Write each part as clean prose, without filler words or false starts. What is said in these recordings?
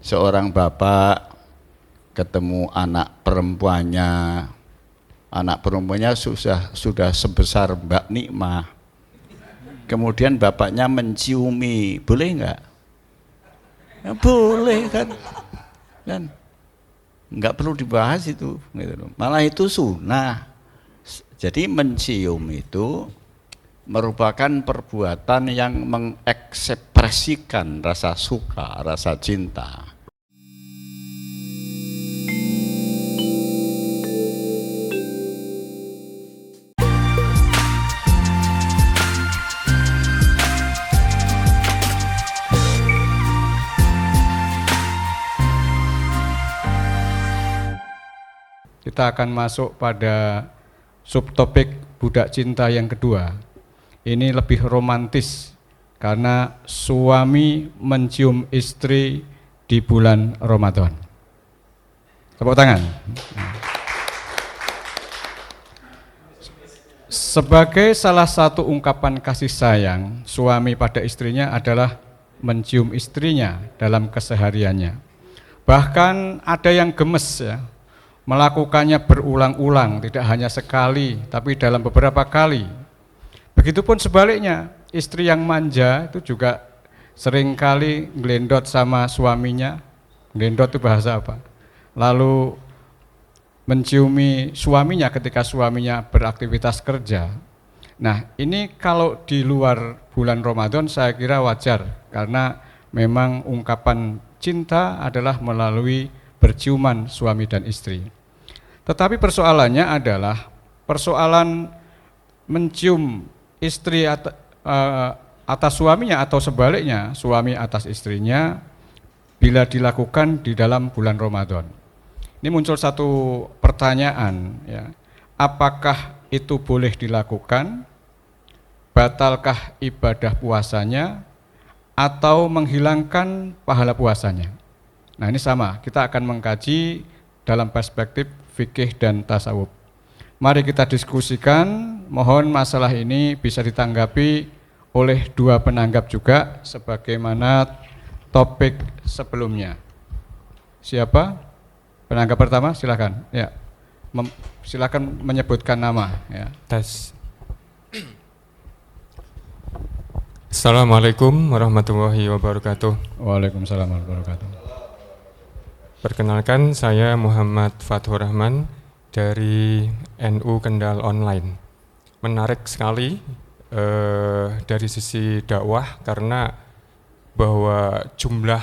seorang bapak ketemu anak perempuannya sudah sebesar Mbak Nikmah. Kemudian bapaknya menciumi, boleh enggak? Ya, boleh kan? Enggak perlu dibahas itu, gitu loh. Malah itu sunnah. Jadi mencium itu merupakan perbuatan yang mengekspresikan rasa suka, rasa cinta. Kita akan masuk pada subtopik budak cinta yang kedua. Ini lebih romantis karena suami mencium istri di bulan Ramadan. Tepuk tangan. Sebagai salah satu ungkapan kasih sayang suami pada istrinya adalah mencium istrinya dalam kesehariannya. Bahkan ada yang gemes ya, melakukannya berulang-ulang, tidak hanya sekali, tapi dalam beberapa kali. Begitupun sebaliknya, istri yang manja itu juga seringkali ngelendot sama suaminya. Ngelendot itu bahasa apa? Lalu menciumi suaminya ketika suaminya beraktivitas kerja. Nah, ini kalau di luar bulan Ramadan saya kira wajar, karena memang ungkapan cinta adalah melalui berciuman suami dan istri. Tetapi persoalannya adalah persoalan mencium istri atas suaminya atau sebaliknya suami atas istrinya bila dilakukan di dalam bulan Ramadan. Ini muncul satu pertanyaan ya. Apakah itu boleh dilakukan? Batalkah ibadah puasanya atau menghilangkan pahala puasanya? Nah, ini sama, kita akan mengkaji dalam perspektif fikih dan tasawuf. Mari kita diskusikan, mohon masalah ini bisa ditanggapi oleh dua penanggap juga sebagaimana topik sebelumnya. Siapa? Penanggap pertama, silakan. Ya. Silakan menyebutkan nama ya. Tes. Assalamualaikum warahmatullahi wabarakatuh. Waalaikumsalam warahmatullahi wabarakatuh. Perkenalkan, saya Muhammad Fathur Rahman dari NU Kendal Online. Menarik sekali dari sisi dakwah karena bahwa jumlah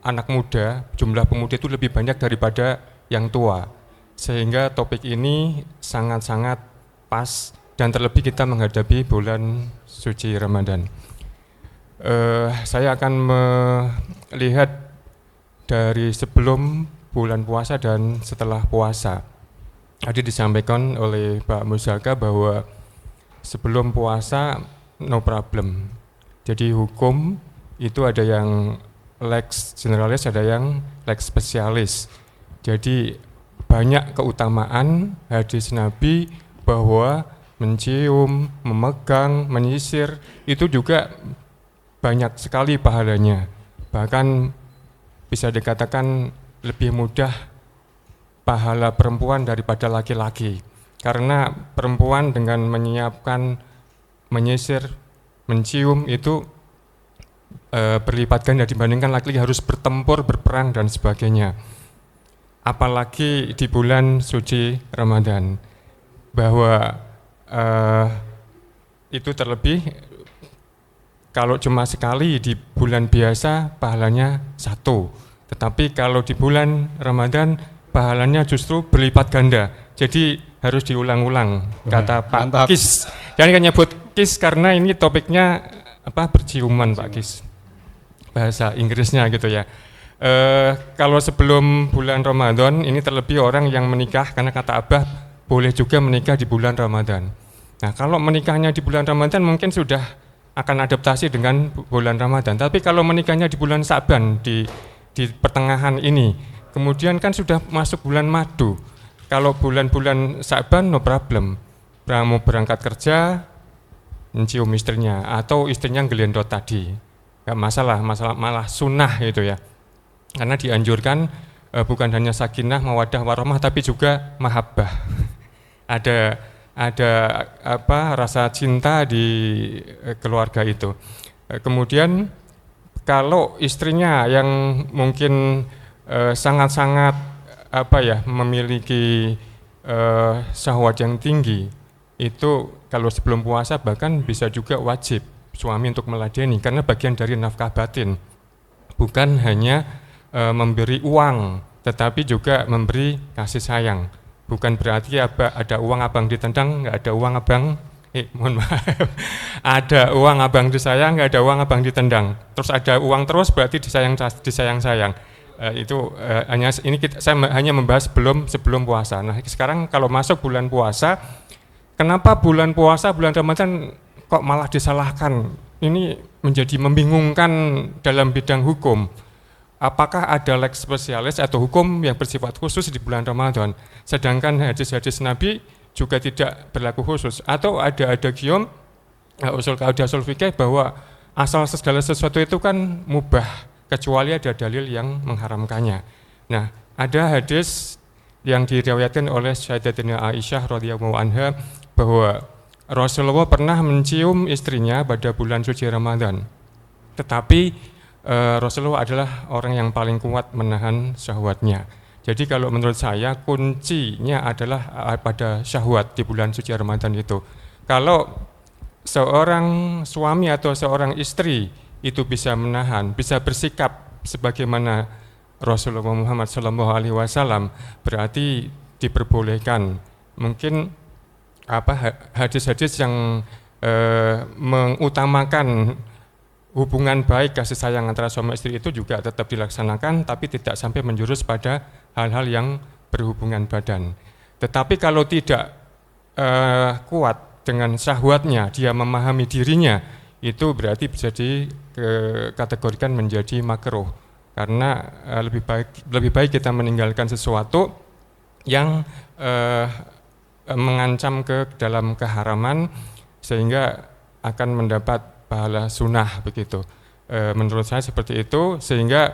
anak muda, jumlah pemuda itu lebih banyak daripada yang tua. Sehingga topik ini sangat-sangat pas dan terlebih kita menghadapi bulan suci Ramadan. Saya akan melihat dari sebelum bulan puasa dan setelah puasa. Tadi disampaikan oleh Pak Musaka bahwa sebelum puasa no problem. Jadi hukum itu ada yang lex generalis, ada yang lex spesialis. Jadi banyak keutamaan hadis Nabi bahwa mencium, memegang, menyisir itu juga banyak sekali pahalanya. Bahkan bisa dikatakan lebih mudah pahala perempuan daripada laki-laki, karena perempuan dengan menyiapkan, menyisir, mencium itu berlipat ganda dibandingkan laki-laki harus bertempur, berperang dan sebagainya. Apalagi di bulan suci Ramadan, bahwa itu terlebih kalau cuma sekali di bulan biasa pahalanya 1, tetapi kalau di bulan Ramadan pahalanya justru berlipat ganda. Jadi harus diulang-ulang, kata Pak Mantap. Kis. Jangan kan nyebut Kis karena ini topiknya berciuman Pak Kis. Bahasa Inggrisnya gitu ya. Kalau sebelum bulan Ramadan ini terlebih orang yang menikah, karena kata Abah boleh juga menikah di bulan Ramadan. Nah, kalau menikahnya di bulan Ramadan mungkin sudah akan adaptasi dengan bulan Ramadan. Tapi kalau menikahnya di bulan Sa'ban di pertengahan ini, kemudian kan sudah masuk bulan madu. Kalau bulan-bulan Sa'ban no problem. Mau berangkat kerja, mencium istrinya atau istrinya ngelendot tadi. Enggak masalah, malah sunnah itu ya. Karena dianjurkan bukan hanya sakinah, mawaddah, warahmah, tapi juga mahabbah. ada rasa cinta di keluarga itu. Kemudian kalau istrinya yang mungkin sangat-sangat memiliki syahwat yang tinggi, itu kalau sebelum puasa bahkan bisa juga wajib suami untuk meladeni, karena bagian dari nafkah batin, bukan hanya memberi uang, tetapi juga memberi kasih sayang. Bukan berarti ada uang abang ditendang, nggak ada uang abang, mohon maaf, ada uang abang disayang, nggak ada uang abang ditendang. Terus ada uang terus berarti disayang-sayang. Saya hanya membahas sebelum puasa. Nah sekarang kalau masuk bulan puasa, kenapa bulan puasa, bulan Ramadan kok malah disalahkan? Ini menjadi membingungkan dalam bidang hukum. Apakah ada lex spesialis atau hukum yang bersifat khusus di bulan Ramadan, sedangkan hadis-hadis Nabi juga tidak berlaku khusus? Atau ada gium usul kaudah usul fikih bahwa asal segala sesuatu itu kan mubah kecuali ada dalil yang mengharamkannya. Nah, ada hadis yang diriwayatkan oleh Sayyidatina Aisyah radhiyallahu anha bahwa Rasulullah pernah mencium istrinya pada bulan suci Ramadan. Tetapi Rasulullah adalah orang yang paling kuat menahan syahwatnya. Jadi kalau menurut saya kuncinya adalah pada syahwat di bulan suci Ramadan itu. Kalau seorang suami atau seorang istri itu bisa menahan, bisa bersikap sebagaimana Rasulullah Muhammad SAW, berarti diperbolehkan. Mungkin hadis-hadis yang mengutamakan hubungan baik, kasih sayang antara suami istri itu juga tetap dilaksanakan, tapi tidak sampai menjurus pada hal-hal yang berhubungan badan. Tetapi kalau tidak kuat dengan syahwatnya, dia memahami dirinya, itu berarti bisa dikategorikan menjadi makruh. Karena lebih baik kita meninggalkan sesuatu yang mengancam ke dalam keharaman, sehingga akan mendapat pahala sunnah begitu. Menurut saya seperti itu, sehingga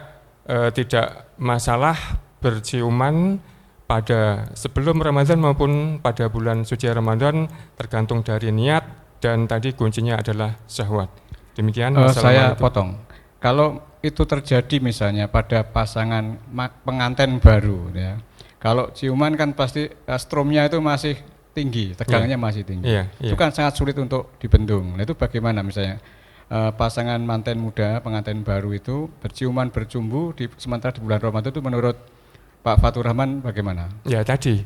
tidak masalah berciuman pada sebelum Ramadan maupun pada bulan suci Ramadan, tergantung dari niat, dan tadi kuncinya adalah syahwat. Demikian. Saya potong. Kalau itu terjadi misalnya pada pasangan pengantin baru, ya. Kalau ciuman kan pasti stromnya itu masih tinggi, tegangannya masih tinggi. Itu kan sangat sulit untuk dibendung. Nah, itu bagaimana misalnya pasangan manten muda, pengantin baru itu berciuman, bercumbu sementara di bulan Ramadan itu menurut Pak Fatur Rahman bagaimana? Ya tadi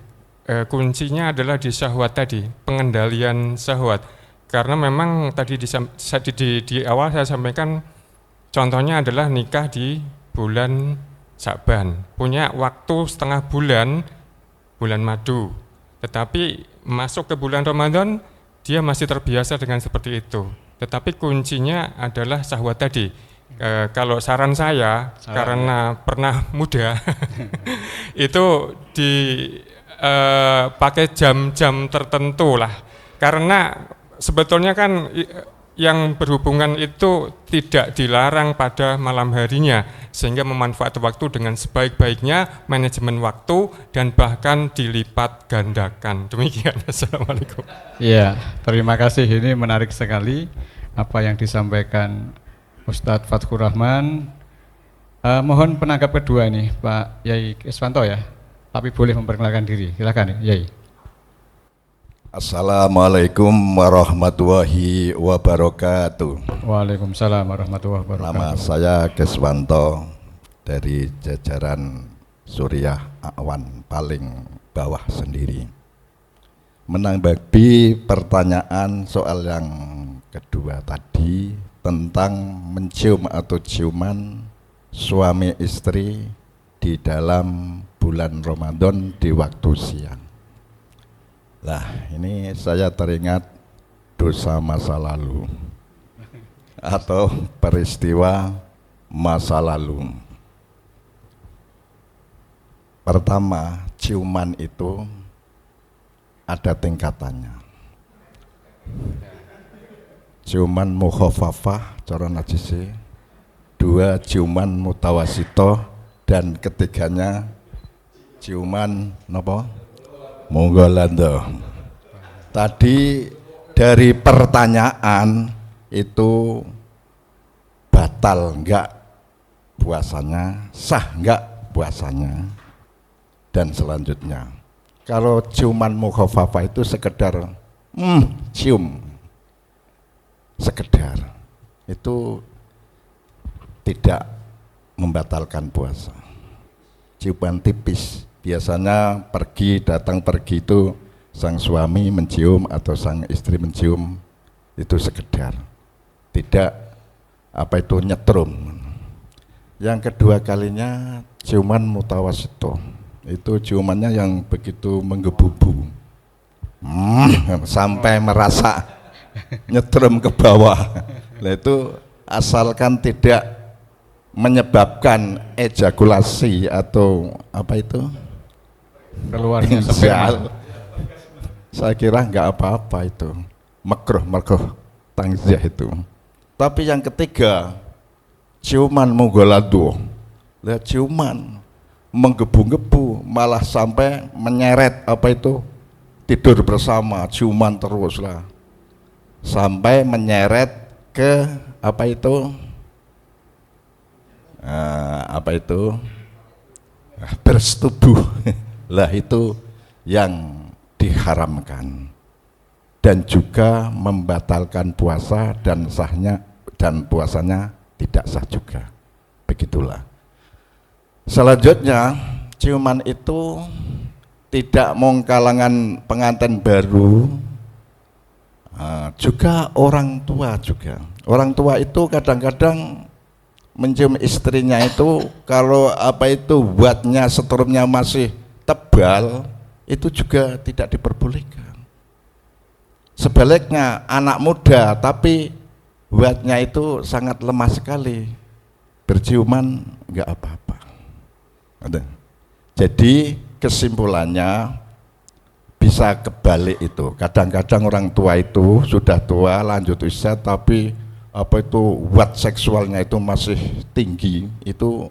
kuncinya adalah di syahwat tadi, pengendalian syahwat. Karena memang tadi di awal saya sampaikan contohnya adalah nikah di bulan Sya'ban, punya waktu setengah bulan madu. Tetapi masuk ke bulan Ramadan, dia masih terbiasa dengan seperti itu. Tetapi kuncinya adalah syahwat tadi. Kalau saran saya, karena pernah muda, itu pakai jam-jam tertentu lah. Karena sebetulnya kan yang berhubungan itu tidak dilarang pada malam harinya, sehingga memanfaatkan waktu dengan sebaik-baiknya, manajemen waktu, dan bahkan dilipat gandakan. Demikian. Assalamualaikum. Iya, terima kasih. Ini menarik sekali apa yang disampaikan Ustadz Fathur Rahman. Mohon penanggap kedua ini Pak Yai Keswanto ya, tapi boleh memperkenalkan diri. Silakan Yai. Assalamualaikum warahmatullahi wabarakatuh. Waalaikumsalam warahmatullahi wabarakatuh. Nama saya Keswanto dari jajaran Suriah Awan paling bawah sendiri. Menanggapi pertanyaan soal yang kedua tadi tentang mencium atau ciuman suami istri di dalam bulan Ramadan di waktu siang. Lah, ini saya teringat dosa masa lalu atau peristiwa masa lalu. Pertama, ciuman itu ada tingkatannya. Ciuman mukhafafah cara najisi, 2 ciuman mutawasito, dan ketiganya ciuman napa? Monggolando. Tadi dari pertanyaan itu batal enggak puasanya, sah enggak puasanya, dan selanjutnya. Kalau ciuman mukhafafah itu sekedar cium, sekedar, itu tidak membatalkan puasa. Ciuman tipis, biasanya datang pergi itu sang suami mencium atau sang istri mencium, itu sekedar, tidak nyetrum. Yang kedua kalinya ciuman mutawasito, itu ciumannya yang begitu menggebu-gebu, sampai merasa nyetrum ke bawah. Nah, itu asalkan tidak menyebabkan ejakulasi atau keluarnya sperma. Saya kira enggak apa-apa itu, makruh tangziah itu. Tapi yang ketiga, ciuman munggolado, ciuman menggebu-gebu, malah sampai menyeret tidur bersama, ciuman terus lah, sampai menyeret ke bersetubuh. Lah itu yang diharamkan dan juga membatalkan puasa dan puasanya tidak sah juga. Begitulah. Selanjutnya, ciuman itu tidak mau kalangan pengantin baru, juga orang tua juga. Orang tua itu kadang-kadang mencium istrinya itu kalau buatnya setrumnya masih tebal, itu juga tidak diperbolehkan. Sebaliknya anak muda tapi buatnya itu sangat lemah sekali, berciuman enggak apa-apa. Jadi kesimpulannya bisa kebalik itu. Kadang-kadang orang tua itu sudah tua lanjut usia tapi buat seksualnya itu masih tinggi, itu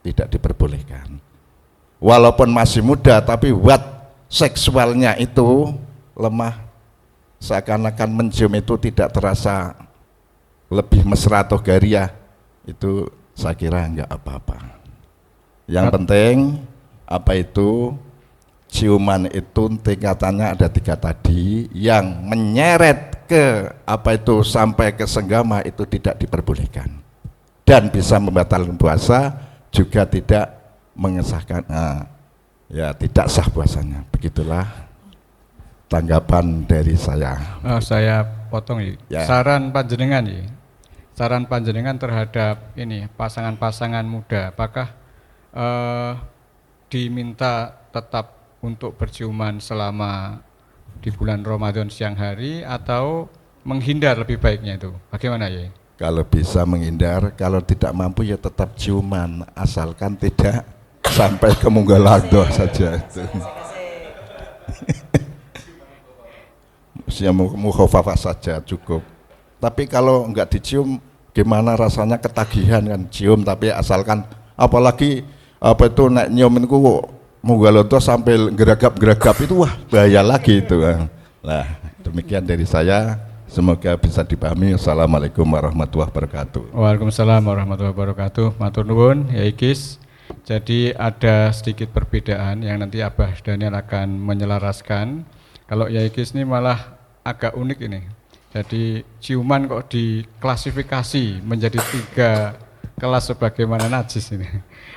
tidak diperbolehkan. Walaupun masih muda tapi buat seksualnya itu lemah, seakan-akan mencium itu tidak terasa lebih mesra atau gariah, itu saya kira enggak apa-apa. Yang penting ciuman itu tingkatannya ada 3 tadi, yang menyeret ke sampai ke senggama itu tidak diperbolehkan dan bisa membatalkan puasa, juga tidak mengesahkan tidak sah puasanya. Begitulah tanggapan dari saya. Saya potong ya. Saran panjenengan terhadap ini pasangan-pasangan muda, apakah diminta tetap untuk berciuman selama di bulan Ramadan siang hari atau menghindar lebih baiknya itu? Bagaimana ya? Kalau bisa menghindar, kalau tidak mampu ya tetap ciuman, asalkan tidak sampai ke munggolado saja itu. Mukhafafah saja cukup. Tapi kalau enggak dicium, gimana rasanya, ketagihan kan, cium tapi asalkan, apalagi nek nyiumin munggolado sampai geragap-geragap itu, wah bahaya lagi itu. Nah, demikian dari saya. Semoga bisa dipahami. Assalamualaikum warahmatullahi wabarakatuh. Waalaikumsalam warahmatullahi wabarakatuh. Matur nuwun ya Ikis. Jadi ada sedikit perbedaan yang nanti Abah Daniel akan menyelaraskan. Kalau ya Ikis ini malah agak unik ini. Jadi ciuman kok diklasifikasi menjadi 3 kelas sebagaimana najis ini.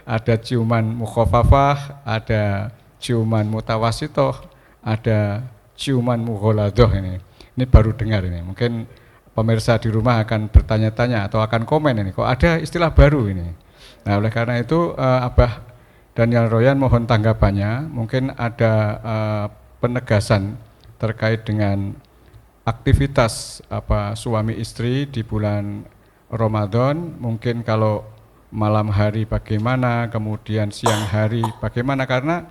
Ada ciuman mukhafafah, ada ciuman mutawasitoh, ada ciuman mughaladoh ini. Ini baru dengar ini, mungkin pemirsa di rumah akan bertanya-tanya atau akan komen ini, kok ada istilah baru ini. Nah, oleh karena itu Abah Daniel Royan mohon tanggapannya, mungkin ada penegasan terkait dengan aktivitas suami istri di bulan Ramadan, mungkin kalau malam hari bagaimana, kemudian siang hari bagaimana, karena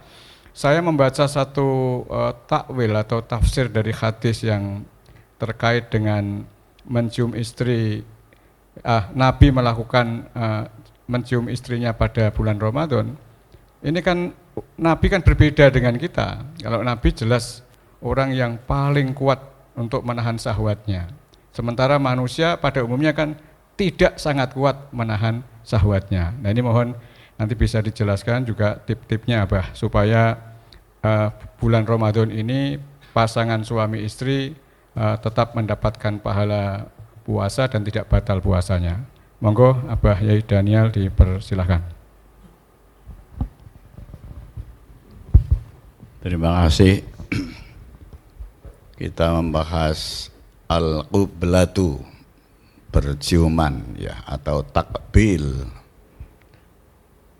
saya membaca satu takwil atau tafsir dari hadis yang terkait dengan mencium istri, Nabi melakukan mencium istrinya pada bulan Ramadan, ini kan Nabi kan berbeda dengan kita. Kalau Nabi jelas orang yang paling kuat untuk menahan syahwatnya. Sementara manusia pada umumnya kan tidak sangat kuat menahan syahwatnya. Nah ini mohon nanti bisa dijelaskan juga tip-tipnya Abah, supaya bulan Ramadan ini pasangan suami istri tetap mendapatkan pahala puasa dan tidak batal puasanya. Monggo Abah Yai Daniel dipersilahkan. Terima kasih. Kita membahas al-qiblatu, berciuman ya, atau takbil.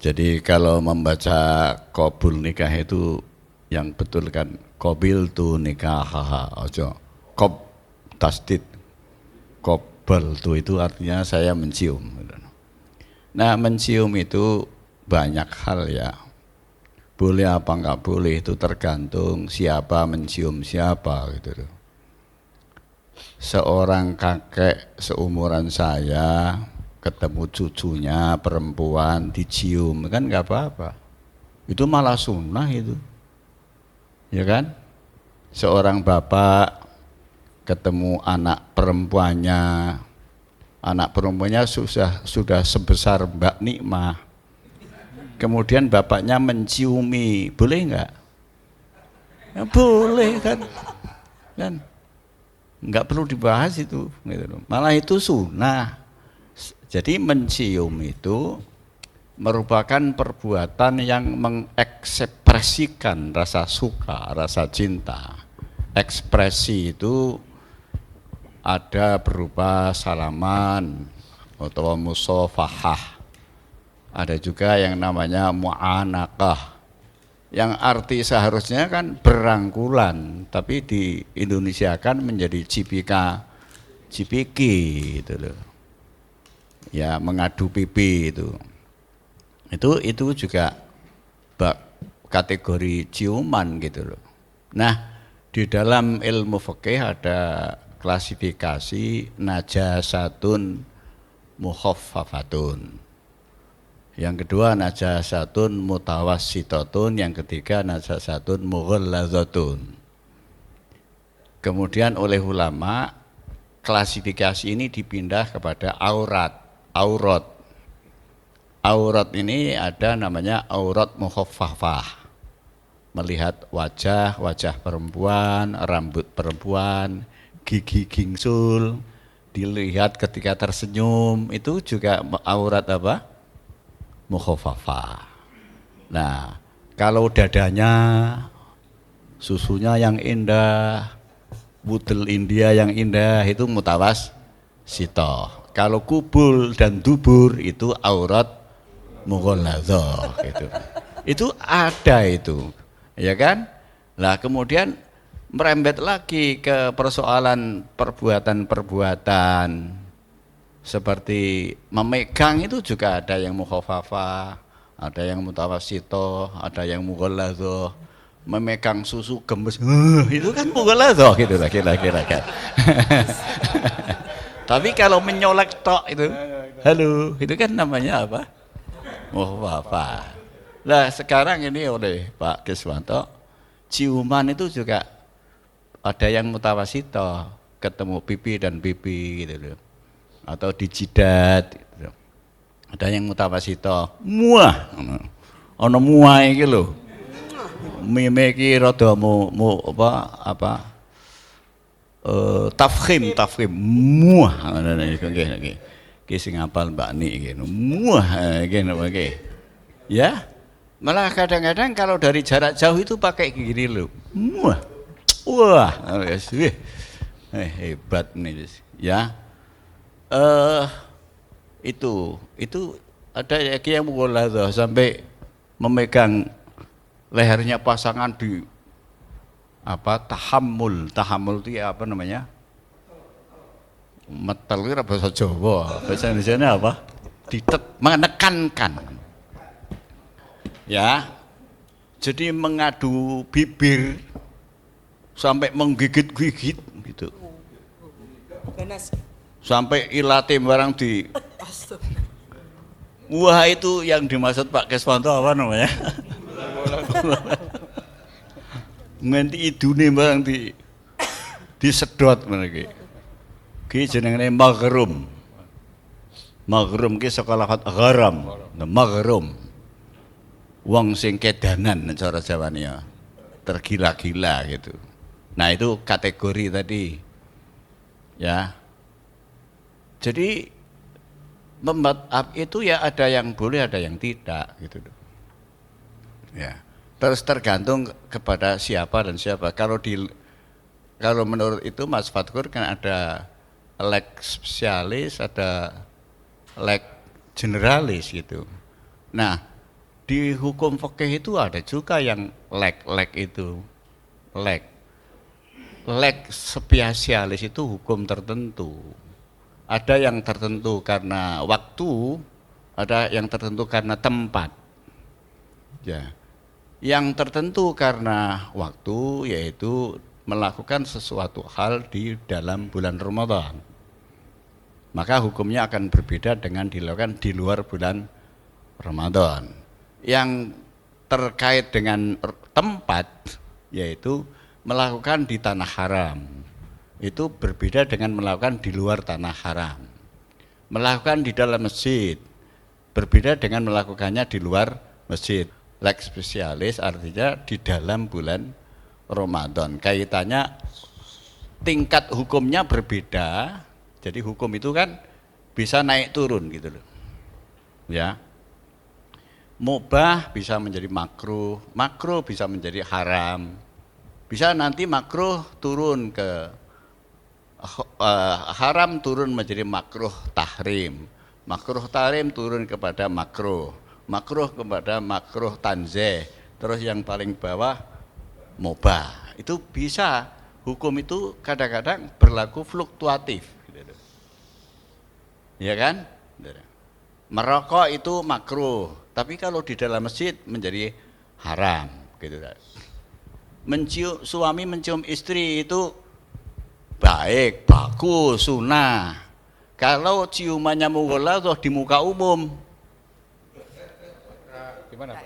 Jadi kalau membaca qabul nikah itu yang betul kan qabil tu nikahaha, ojo qob tasdid, qabal tu itu artinya saya mencium. Nah mencium itu banyak hal ya. Boleh apa enggak boleh itu tergantung siapa mencium siapa gitu loh. Seorang kakek seumuran saya ketemu cucunya perempuan dicium kan enggak apa-apa. Itu malah sunnah itu. Ya kan? Seorang bapak ketemu anak perempuannya sudah sebesar Mbak Nikmah. Kemudian bapaknya menciumi, boleh enggak? Ya, boleh kan? Enggak perlu dibahas itu, gitu. Malah itu sunnah. Jadi mencium itu merupakan perbuatan yang mengekspresikan rasa suka, rasa cinta. Ekspresi itu ada berupa salaman atau musafahah. Ada juga yang namanya mu'anaqah, yang arti seharusnya kan berangkulan, tapi di Indonesia kan menjadi cipiki gitu loh. Ya, mengadu pipi itu juga kategori ciuman gitu loh. Nah, di dalam ilmu fikih ada klasifikasi najasatun mukhaffafatun. Yang kedua najasatun mutawassitatun, yang ketiga najasatun mughalladzatun. Kemudian oleh ulama klasifikasi ini dipindah kepada aurat. Aurat ini ada namanya aurat mukhaffafah. Melihat wajah perempuan, rambut perempuan, gigi gingsul, dilihat ketika tersenyum, itu juga aurat apa? Mukhaffafah. Nah, kalau dadanya, susunya yang indah, budel India yang indah, itu mutawassithah. Kalau kubul dan dubur itu aurat mughalladzah gitu. Itu ada itu, ya kan? Nah, kemudian merembet lagi ke persoalan perbuatan-perbuatan seperti memegang, itu juga ada yang mukhaffafah, ada yang mutawassithah, ada yang mughalladzah. Memegang susu gemes, itu kan mughalladzah gitu lah kira-kira kan. Tapi kalau menyolek tok itu, halo, itu kan namanya apa? Mukhaffafah. Nah sekarang ini oleh Pak Kiswanto, ciuman itu juga ada yang mutawassithah, ketemu pipi dan pipi gitu loh. Atau di jidat gitu. Ada yang mutawassithah, muah ana muah iki lho, mime iki rada tafkhim muah nggih iki sing hafal Mbak Nik iki muah iki napa iki ya. Malah kadang-kadang kalau dari jarak jauh itu pakai gini lho, muah wah hebat nih ya. Itu ada yang mughalladzah sampai memegang lehernya pasangan di tahammul itu ya apa namanya, metel itu bahasa Jawa, bahasa Indonesia apa, menekankan ya, jadi mengadu bibir sampai menggigit-gigit gitu. Sampai ilate barang Wah, itu yang dimaksud Pak Keswanto apa namanya? Nganti idune barang disedot meniki. Ki jenenge maghrum. Maghrum ki sekolah gharam. Maghrum. Wong sing kedanan cara Jawane ya. Tergila-gila gitu. Nah, itu kategori tadi. Ya. Jadi membuat itu ya ada yang boleh, ada yang tidak gitu. Ya. Terus tergantung kepada siapa dan siapa. Kalau menurut itu Mas Fatkur kan ada lex spesialis, ada lex generalis gitu. Nah, di hukum fikih itu ada juga yang lex itu. Lex spesialis itu hukum tertentu. Ada yang tertentu karena waktu, ada yang tertentu karena tempat. Ya. Yang tertentu karena waktu yaitu melakukan sesuatu hal di dalam bulan Ramadan. Maka hukumnya akan berbeda dengan dilakukan di luar bulan Ramadan. Yang terkait dengan tempat yaitu melakukan di tanah haram. Itu berbeda dengan melakukan di luar tanah haram. Melakukan di dalam masjid berbeda dengan melakukannya di luar masjid. Lex spesialis artinya di dalam bulan Ramadan. Kaitannya tingkat hukumnya berbeda. Jadi hukum itu kan bisa naik turun gitu loh. Ya. Mubah bisa menjadi makruh, makruh bisa menjadi haram. Bisa nanti makruh turun ke haram turun menjadi makruh tahrim. Makruh tahrim turun kepada makruh. Makruh kepada makruh tanzih. Terus yang paling bawah mubah. Itu bisa, hukum itu kadang-kadang berlaku fluktuatif gitu. Ya kan? Merokok itu makruh, tapi kalau di dalam masjid menjadi haram gitu. Suami mencium istri itu baik, bagus, sunnah. Kalau ciumannya mughaladhah di muka umum, Gimana?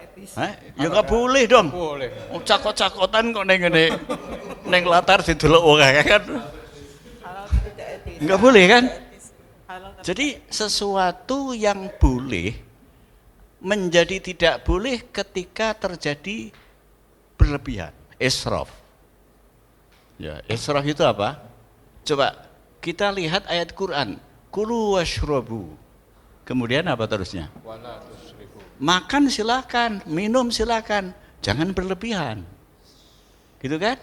ya nggak boleh dong. Boleh. Cakot-cakotan kok neng latar didelok wong kan. Nggak boleh kan? Jadi sesuatu yang boleh menjadi tidak boleh ketika terjadi berlebihan, israf. Ya, israf itu apa? Coba kita lihat ayat Quran, kulu washrabu. Kemudian apa terusnya? Makan silakan, minum silakan, jangan berlebihan. Gitu kan?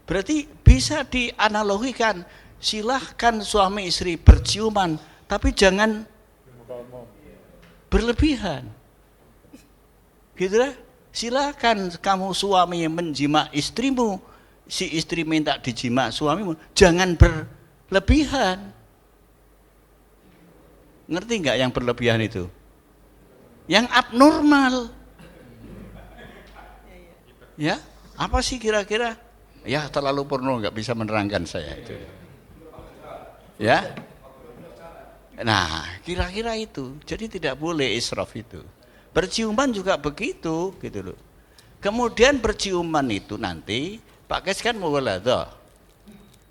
Berarti bisa dianalogikan, silahkan suami istri berciuman, tapi jangan berlebihan. Gitu kan? Silakan kamu suami menjima istrimu, si istri minta dijima suamimu, jangan berlebihan. Ngerti nggak yang berlebihan itu? Yang abnormal. Ya, apa sih kira-kira? Ya terlalu porno, nggak bisa menerangkan saya itu. Ya. Nah, kira-kira itu. Jadi tidak boleh israf itu. Berciuman juga begitu, gitu loh. Kemudian berciuman itu nanti Pak Kes kan mughaladhah.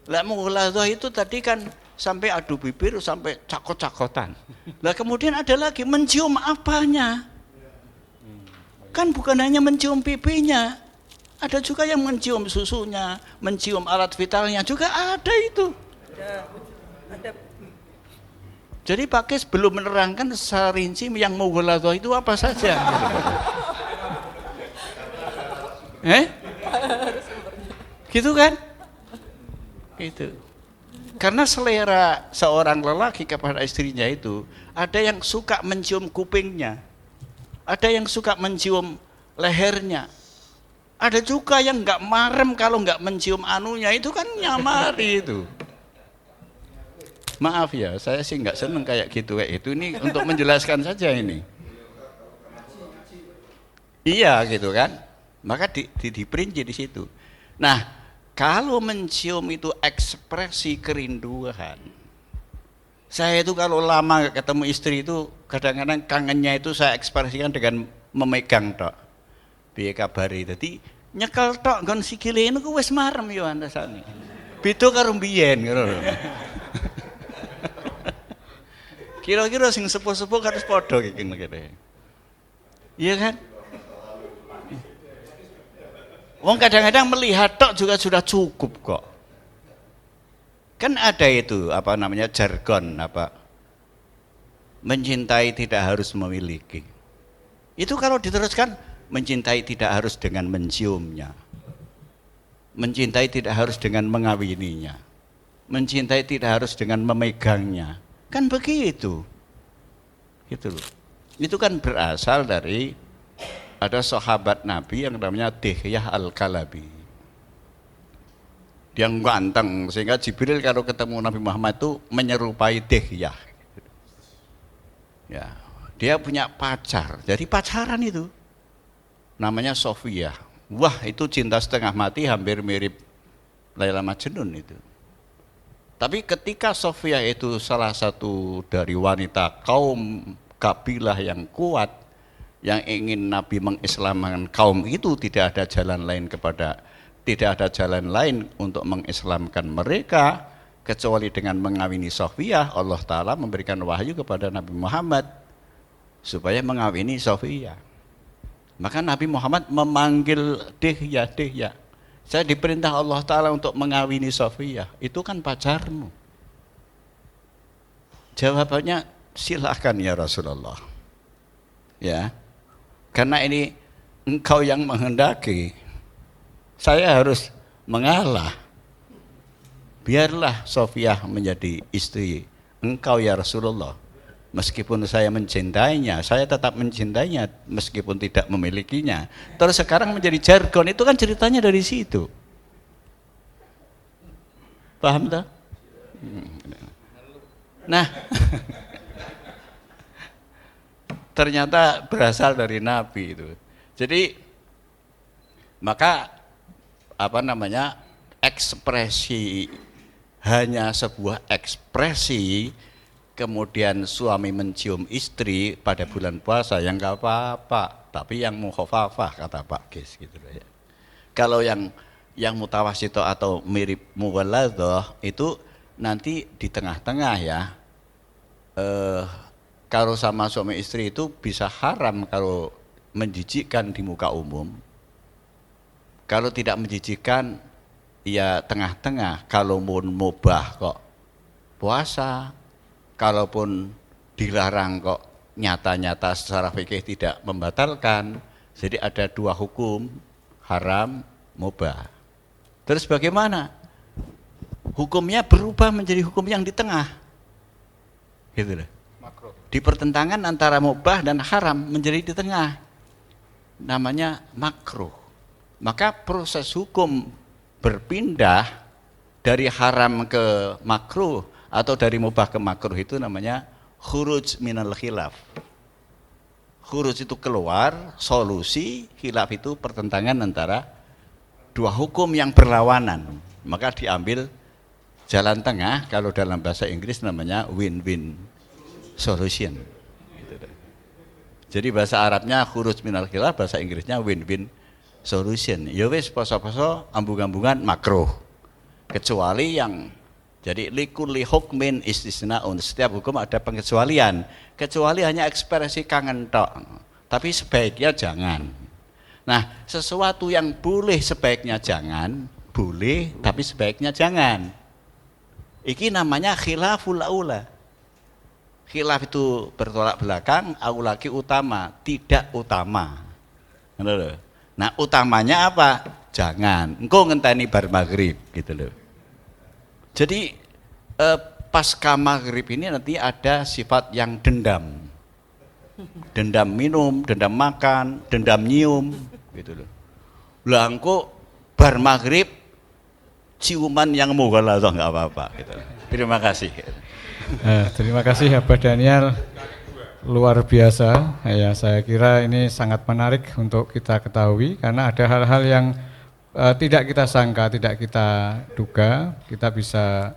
Lah mughaladhah itu tadi kan sampai adu bibir, sampai cakot-cakotan. Lah kemudian ada lagi mencium apanya? Kan bukan hanya mencium pipinya. Ada juga yang mencium susunya, mencium alat vitalnya juga ada itu. Ada. Jadi Pak Kes belum menerangkan secara rinci yang mughaladhah itu apa saja. Gitu kan? Gitu. Karena selera seorang lelaki kepada istrinya itu, ada yang suka mencium kupingnya, ada yang suka mencium lehernya, ada juga yang nggak marem kalau nggak mencium anunya, itu kan nyamari itu. Maaf ya, saya sih nggak seneng kayak gitu. Itu ini untuk menjelaskan saja ini. Iya gitu kan, maka diperinci di situ. Nah, kalau mencium itu ekspresi kerinduan, Saya itu kalau lama nggak ketemu istri itu kadang-kadang kangennya itu saya ekspresikan dengan memegang tok. Piye kabari dadi nyekel tok nggon sikile niku wis marem yo antasane. Beda karo mbiyen ngono lho. Kira-kira sing sepuh-sepuh harus padha iki ngene. Iya kan? Wong kadang-kadang melihat tok juga sudah cukup kok. Kan ada itu apa namanya jargon apa mencintai tidak harus memiliki. Itu kalau diteruskan mencintai tidak harus dengan menciumnya. Mencintai tidak harus dengan mengawininya. Mencintai tidak harus dengan memegangnya. Kan begitu. Gitu loh. Itu kan berasal dari ada sahabat Nabi yang namanya Dihyah Al-Kalabi. Dia ganteng sehingga Jibril kalau ketemu Nabi Muhammad itu menyerupai Dihyah. Ya, dia punya pacar. Jadi pacaran itu namanya Sofia. Wah, itu cinta setengah mati hampir mirip Laila Majnun itu. Tapi ketika Sofia itu salah satu dari wanita kaum kabilah yang kuat yang ingin Nabi mengislamkan kaum itu, tidak ada jalan lain untuk mengislamkan mereka kecuali dengan mengawini Sofia. Allah Ta'ala memberikan wahyu kepada Nabi Muhammad supaya mengawini Sofia. Maka Nabi Muhammad memanggil Dihyah, Dihyah, saya diperintah Allah Ta'ala untuk mengawini Sofia. Itu kan pacarmu. Jawabannya silahkan ya Rasulullah. Ya, karena ini engkau yang menghendaki, saya harus mengalah. Biarlah Sofia menjadi istri engkau ya Rasulullah. Meskipun saya mencintainya, saya tetap mencintainya meskipun tidak memilikinya. Terus sekarang menjadi jargon, itu kan ceritanya dari situ. Paham tak? Nah, ternyata berasal dari Nabi itu. Jadi maka apa namanya, ekspresi, hanya sebuah ekspresi, kemudian suami mencium istri pada bulan puasa yang enggak apa-apa, tapi yang mukhafafah kata Pak Gis gitu ya. Kalau yang mutawasito atau mirip muwalladhah itu nanti di tengah-tengah ya. Kalau sama suami istri itu bisa haram kalau menjijikkan di muka umum. Kalau tidak menjijikkan, ya tengah-tengah. Kalau mau mubah kok puasa, kalaupun dilarang kok nyata-nyata secara fikih tidak membatalkan. Jadi ada dua hukum, haram, mubah. Terus bagaimana? Hukumnya berubah menjadi hukum yang di tengah. Gitu loh. Di pertentangan antara mubah dan haram menjadi di tengah. Namanya makruh. Maka proses hukum berpindah dari haram ke makruh atau dari mubah ke makruh itu namanya khuruj minal khilaf. Khuruj itu keluar, solusi, khilaf itu pertentangan antara dua hukum yang berlawanan. Maka diambil jalan tengah, kalau dalam bahasa Inggris namanya win-win solution. Jadi bahasa Arabnya khuruj minal khilaf, bahasa Inggrisnya win-win solution. Ya wis poso-poso ambung-ambungan makruh. Kecuali yang jadi likulli hukmin istisnaun, setiap hukum ada pengecualian. Kecuali hanya ekspresi kangen tok. Tapi sebaiknya jangan. Nah, sesuatu yang boleh sebaiknya jangan, boleh tapi sebaiknya jangan. Iki namanya khilaful aula. Khilaf itu bertolak belakang, aulaki utama, tidak utama. Nah, utamanya apa? Jangan. Engkau ngenteni bar maghrib gitu loh. Jadi pasca maghrib ini nanti ada sifat yang dendam. Dendam minum, dendam makan, dendam nyium gitu loh. Lah engkau bar maghrib ciuman yang mughaladhah enggak apa-apa gitu. Terima kasih. Terima kasih Abah Daniel, luar biasa. Ya, saya kira ini sangat menarik untuk kita ketahui karena ada hal-hal yang tidak kita sangka, tidak kita duga. Kita bisa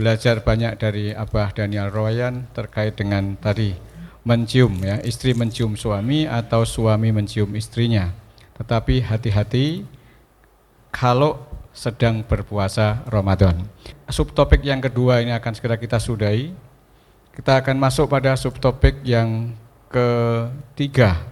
belajar banyak dari Abah Daniel Royan terkait dengan tadi mencium ya, istri mencium suami atau suami mencium istrinya. Tetapi hati-hati kalau sedang berpuasa Ramadan. Subtopik yang kedua ini akan segera kita sudahi. Kita akan masuk pada subtopik yang ketiga,